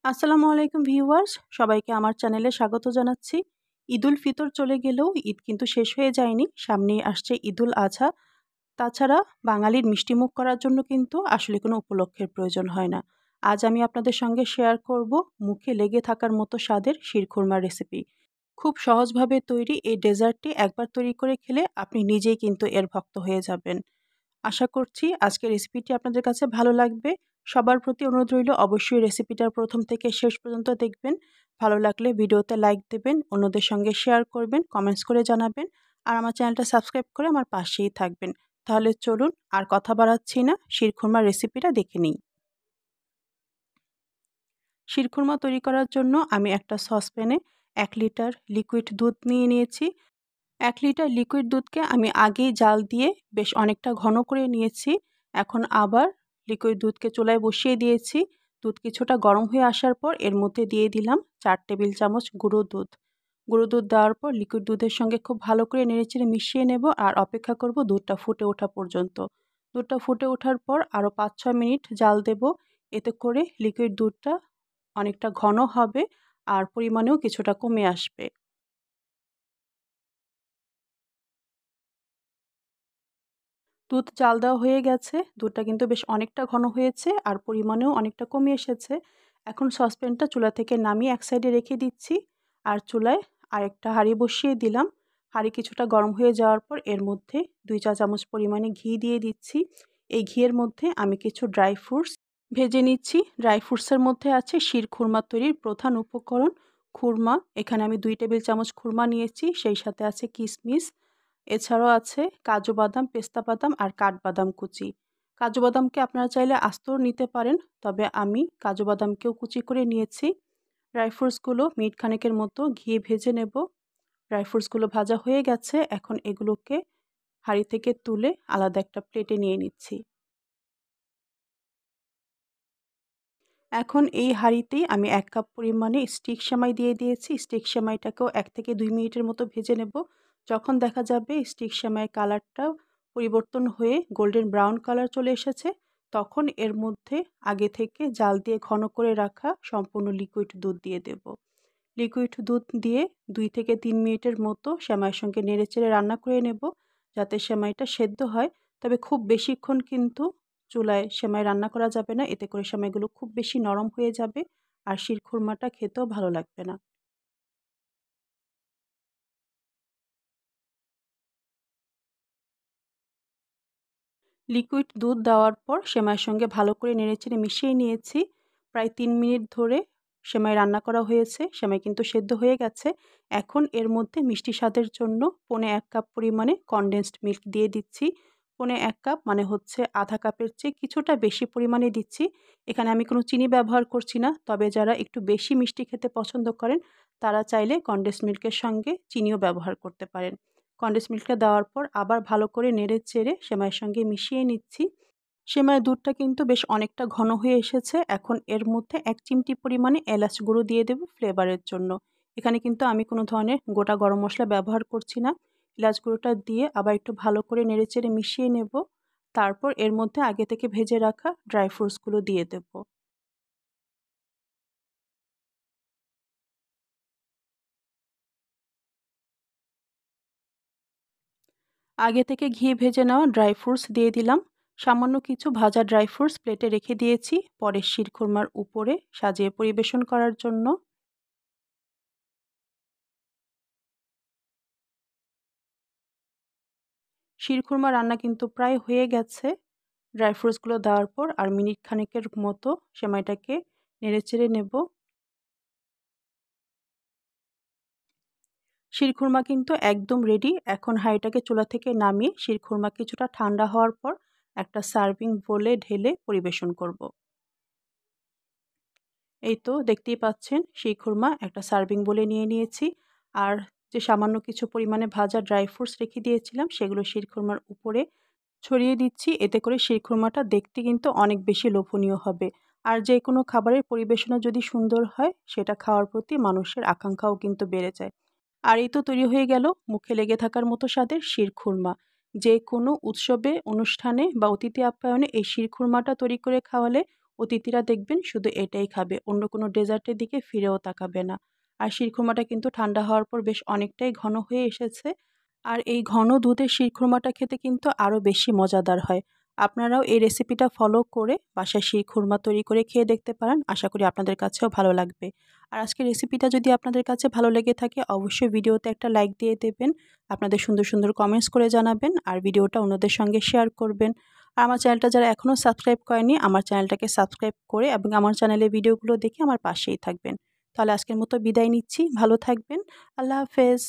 আসসালামু আলাইকুম ভিউয়ার্স, সবাইকে আমার চ্যানেলে স্বাগত জানাচ্ছি। ঈদুল ফিতর চলে গেলেও ঈদ কিন্তু শেষ হয়ে যায়নি। সামনেই আসছে ঈদুল আজহা। তাছাড়া বাঙালির মিষ্টিমুখ করার জন্য কিন্তু আসলে কোনো উপলক্ষের প্রয়োজন হয় না। আজ আমি আপনাদের সঙ্গে শেয়ার করব মুখে লেগে থাকার মতো স্বাদের শিরখুরমার রেসিপি। খুব সহজভাবে তৈরি এই ডেজার্টটি একবার তৈরি করে খেলে আপনি নিজেই কিন্তু এর ভক্ত হয়ে যাবেন। আশা করছি আজকের রেসিপিটি আপনাদের কাছে ভালো লাগবে। সবার প্রতি অনুরোধ রইল অবশ্যই রেসিপিটা প্রথম থেকে শেষ পর্যন্ত দেখবেন। ভালো লাগলে ভিডিওতে লাইক দেবেন, অন্যদের সঙ্গে শেয়ার করবেন, কমেন্টস করে জানাবেন। আর আমার চ্যানেলটা সাবস্ক্রাইব করে আমার পাশেই থাকবেন। তাহলে চলুন আর কথা বাড়াচ্ছি না, শিরখুরমার রেসিপিটা দেখে নিই। শিরখুরমা তৈরি করার জন্য আমি একটা সসপ্যানে ১ লিটার লিকুইড দুধ নিয়ে নিয়েছি। ১ লিটার লিকুইড দুধকে আমি আগেই জাল দিয়ে বেশ অনেকটা ঘন করে নিয়েছি। এখন আবার লিকুইড দুধকে চুলায় বসিয়ে দিয়েছি। দুধ কিছুটা গরম হয়ে আসার পর এর মধ্যে দিয়ে দিলাম ৪ টেবিল চামচ গুঁড়ো দুধ। গুঁড়ো দুধ দেওয়ার পর লিকুইড দুধের সঙ্গে খুব ভালো করে নেড়েচেড়ে মিশিয়ে নেব আর অপেক্ষা করব দুধটা ফুটে ওঠা পর্যন্ত। দুধটা ফুটে ওঠার পর আরও ৫-৬ মিনিট জাল দেব। এতে করে লিকুইড দুধটা অনেকটা ঘন হবে আর পরিমাণেও কিছুটা কমে আসবে। দুধ জাল দেওয়া হয়ে গেছে। দুধটা কিন্তু বেশ অনেকটা ঘন হয়েছে আর পরিমাণেও অনেকটা কমে এসেছে। এখন সসপ্যানটা চুলা থেকে নামিয়ে এক সাইডে রেখে দিচ্ছি আর চুলায় আরেকটা হাঁড়ি বসিয়ে দিলাম। হাঁড়ি কিছুটা গরম হয়ে যাওয়ার পর এর মধ্যে ২ চা চামচ পরিমাণে ঘি দিয়ে দিচ্ছি। এই ঘিয়ের মধ্যে আমি কিছু ড্রাই ফ্রুটস ভেজে নিচ্ছি। ড্রাই ফ্রুটসের মধ্যে আছে শিরখুরমা তৈরির প্রধান উপকরণ খুরমা। এখানে আমি ২ টেবিল চামচ খুরমা নিয়েছি, সেই সাথে আছে কিশমিশ। এছাড়াও আছে কাজু বাদাম, পেস্তা বাদাম আর কাঠবাদাম কুচি। কাজু বাদামকে আপনারা চাইলে আস্তও নিতে পারেন, তবে আমি কাজু বাদামকেও কুচি করে নিয়েছি। ড্রাই ফ্রুটসগুলো মিনিট খানেকের মতো ঘিয়ে ভেজে নেব। ড্রাই ফ্রুটসগুলো ভাজা হয়ে গেছে, এখন এগুলোকে হাঁড়ি থেকে তুলে আলাদা একটা প্লেটে নিয়ে নিচ্ছি। এখন এই হাঁড়িতেই আমি ১ কাপ পরিমাণে স্টিক সেমাই দিয়ে দিয়েছি। স্টিক সেমাইটাকেও ১ থেকে ২ মিনিটের মতো ভেজে নেব। যখন দেখা যাবে স্টিক সেমাইয়ের কালারটা পরিবর্তন হয়ে গোল্ডেন ব্রাউন কালার চলে এসেছে, তখন এর মধ্যে আগে থেকে জাল দিয়ে ঘন করে রাখা সম্পূর্ণ লিকুইড দুধ দিয়ে দেব। লিকুইড দুধ দিয়ে ২ থেকে ৩ মিনিটের মতো সেমাইয়ের সঙ্গে নেড়েচেড়ে রান্না করে নেব, যাতে সেমাইটা সেদ্ধ হয়। তবে খুব বেশিক্ষণ কিন্তু চুলায় সেমাই রান্না করা যাবে না, এতে করে সেমাইগুলো খুব বেশি নরম হয়ে যাবে আর শিরখুরমাটা খেতেও ভালো লাগবে না। লিকুইড দুধ দেওয়ার পর সেমাইয়ের সঙ্গে ভালো করে নেড়েচেড়ে মিশিয়ে নিয়েছি। প্রায় ৩ মিনিট ধরে সেমাই রান্না করা হয়েছে। সেমাই কিন্তু সেদ্ধ হয়ে গেছে। এখন এর মধ্যে মিষ্টি স্বাদের জন্য ১.৫ কাপ পরিমাণে কনডেন্সড মিল্ক দিয়ে দিচ্ছি। ১.৫ কাপ মানে হচ্ছে আধা কাপের চেয়ে কিছুটা বেশি পরিমাণে দিচ্ছি। এখানে আমি কোনো চিনি ব্যবহার করছি না। তবে যারা একটু বেশি মিষ্টি খেতে পছন্দ করেন, তারা চাইলে কনডেন্সড মিল্কের সঙ্গে চিনিও ব্যবহার করতে পারেন। কনডেন্স মিল্কটা দেওয়ার পর আবার ভালো করে নেড়ে-চেড়ে সেমাইয়ের সঙ্গে মিশিয়ে নিচ্ছি। সেমাইয়ের দুধটা কিন্তু বেশ অনেকটা ঘন হয়ে এসেছে। এখন এর মধ্যে ১ চিমটি পরিমাণে এলাচ গুঁড়ো দিয়ে দেব ফ্লেভারের জন্য। এখানে কিন্তু আমি কোনো ধরনের গোটা গরম মসলা ব্যবহার করছি না। এলাচ গুঁড়োটা দিয়ে আবার একটু ভালো করে নেড়ে-চেড়ে মিশিয়ে নেব। তারপর এর মধ্যে আগে থেকে ভেজে রাখা ড্রাই ফ্রুটসগুলো দিয়ে দেব। আগে থেকে ঘি ভেজে নেওয়া ড্রাই ফ্রুটস দিয়ে দিলাম। সামান্য কিছু ভাজা ড্রাই ফ্রুটস প্লেটে রেখে দিয়েছি পরে শিরখুরমার উপরে সাজিয়ে পরিবেশন করার জন্য। শিরখুরমা রান্না কিন্তু প্রায় হয়ে গেছে। ড্রাই ফ্রুটসগুলো দেওয়ার পর আর মিনিট খানেকের মতো সেমাইটাকে নেড়েচেড়ে নেব। শিরখুরমা কিন্তু একদম রেডি। এখন হাঁড়িটাকে চুলা থেকে নামিয়ে শিরখুরমা কিছুটা ঠান্ডা হওয়ার পর একটা সার্ভিং বোলে ঢেলে পরিবেশন করব। এই তো দেখতেই পাচ্ছেন শিরখুরমা একটা সার্ভিং বোলে নিয়ে নিয়েছি। আর যে সামান্য কিছু পরিমাণে ভাজা ড্রাই ফ্রুটস রেখে দিয়েছিলাম সেগুলো শিরখুরমার উপরে ছড়িয়ে দিচ্ছি। এতে করে শিরখুরমাটা দেখতে কিন্তু অনেক বেশি লোভনীয় হবে। আর যেকোনো খাবারের পরিবেশনা যদি সুন্দর হয়, সেটা খাওয়ার প্রতি মানুষের আকাঙ্ক্ষাও কিন্তু বেড়ে যায়। আর এই তো তৈরি হয়ে গেল মুখে লেগে থাকার মতো স্বাদের শিরখুরমা। যেকোনো উৎসবে, অনুষ্ঠানে বা অতিথি আপ্যায়নে এই শিরখুরমাটা তৈরি করে খাওয়ালে অতিথিরা দেখবেন শুধু এটাই খাবে, অন্য কোনো ডেজার্টের দিকে ফিরেও তাকাবে না। আর শিরখুরমাটা কিন্তু ঠান্ডা হওয়ার পর বেশ অনেকটাই ঘন হয়ে এসেছে। আর এই ঘন দুধের শিরখুরমাটা খেতে কিন্তু আরও বেশি মজাদার হয়। আপনারাও এই রেসিপিটা ফলো করে বাসায় শিরখুরমা তৈরি করে খেয়ে দেখতে পারেন। আশা করি আপনাদের কাছেও ভালো লাগবে। আর আজকের রেসিপিটা যদি আপনাদের কাছে ভালো লেগে থাকে অবশ্যই ভিডিওতে একটা লাইক দিয়ে দেবেন। আপনাদের সুন্দর সুন্দর কমেন্টস করে জানাবেন আর ভিডিওটা অন্যদের সঙ্গে শেয়ার করবেন। আর আমার চ্যানেলটা যারা এখনও সাবস্ক্রাইব করেনি আমার চ্যানেলটাকে সাবস্ক্রাইব করে এবং আমার চ্যানেলের ভিডিওগুলো দেখে আমার পাশেই থাকবেন। তাহলে আজকের মতো বিদায় নিচ্ছি। ভালো থাকবেন। আল্লাহ হাফেজ।